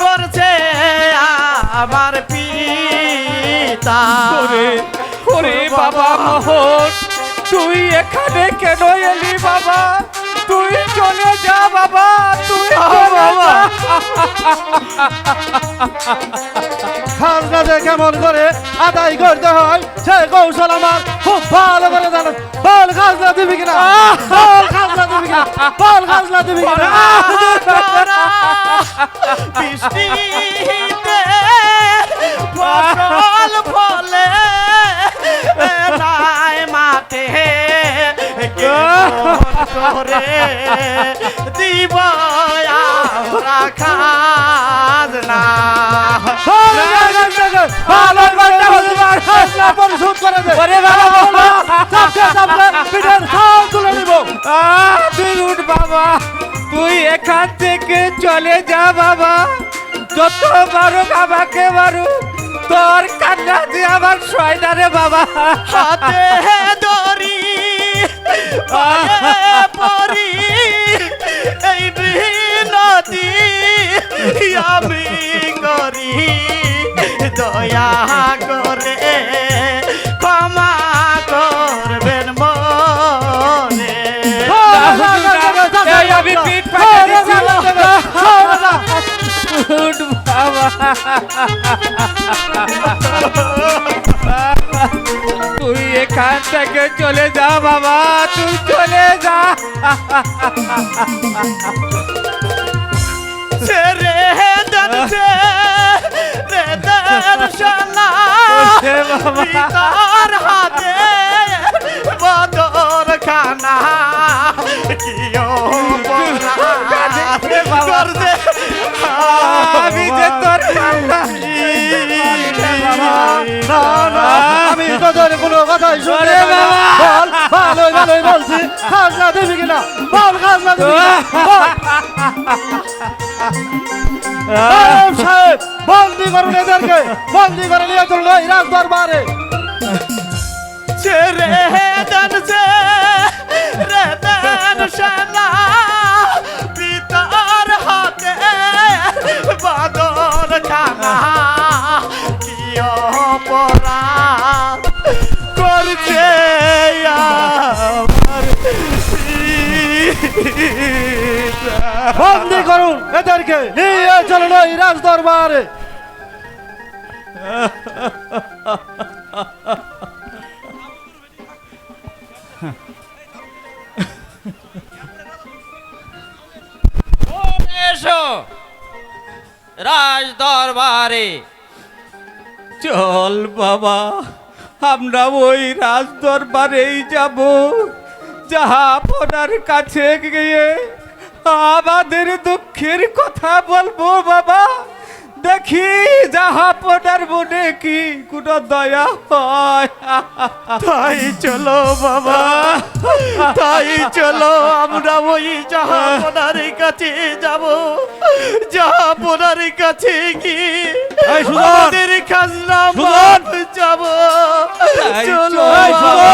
করছে আমার পিতা। ওরে বাবা মোহন, তুই এখানে কেন এলি বাবা? তুই চলে যা বাবা, তুই বাবা। খাজনা যে কেমন করে আদায় করতে হয় সে কৌশল আমার খুব ভালো করে জানো। বল খাজনা দিবি কিনা, বল খাজনা দিবি কিনা, বল খাজনা দিবি কিনা। বৃষ্টিতে ফসল ফলে নাই মাঠে করে দিব আমরা খাজনা। পরিশোধ করে দে। পিঠের ছাল তুলে নিব। তুই উঠ বাবা, তুই এখান থেকে চলে যা বাবা। যত মারো বাবাকে মারো, তোর কান্না দিয়ে আমার সয় না রে বাবা। হাতে দড়ি পায়ে পড়ি এই বিনতি আমি করি, দয়া করে ক্ষমা করবেন মনে। আমি পিঠ ফাটিয়ে দিচ্ছি। উঠ বাবা, তুই এখান থেকে চলে যা বাবা, তুই চলে যা। রে দেন সোনা তার হাতে বদর খানা কিও করতে আমি যে তোর কান্না আমি তোদের কোনো কথাই শুনে বাবা। বল ভালোই ভালোই বলছি, খাজনা দিবি কিনা, বল খাজনা দিবি কিনা, বল। সাহেব বন্দি করুন এদেরকে, বন্দি করে নিয়ে চললো এই রাজ দরবারে। রে দেন সোনা পিতার হাতে বদর খানা কিও অপরাধ করছে আমার পিতা। বন্দি করুন এদেরকে, নিয়ে চললো এই রাজ দরবারে। এসো রাজ দরবারে। চল বাবা, আমরা ওই রাজ দরবারেই যাব। জাহাপনার কাছে গিয়ে আমাদের দুঃখের কথা বলবো বাবা। দেখি জাহাপনার মনে কি কোনো দয়া হয়। তাই চলো বাবা, তাই চলো আমরা ওই জাহাপনার কাছে যাব। জাহাপনার কাছে গিয়ে আমাদের খাজনা মাফ যাব। চলো বাবা।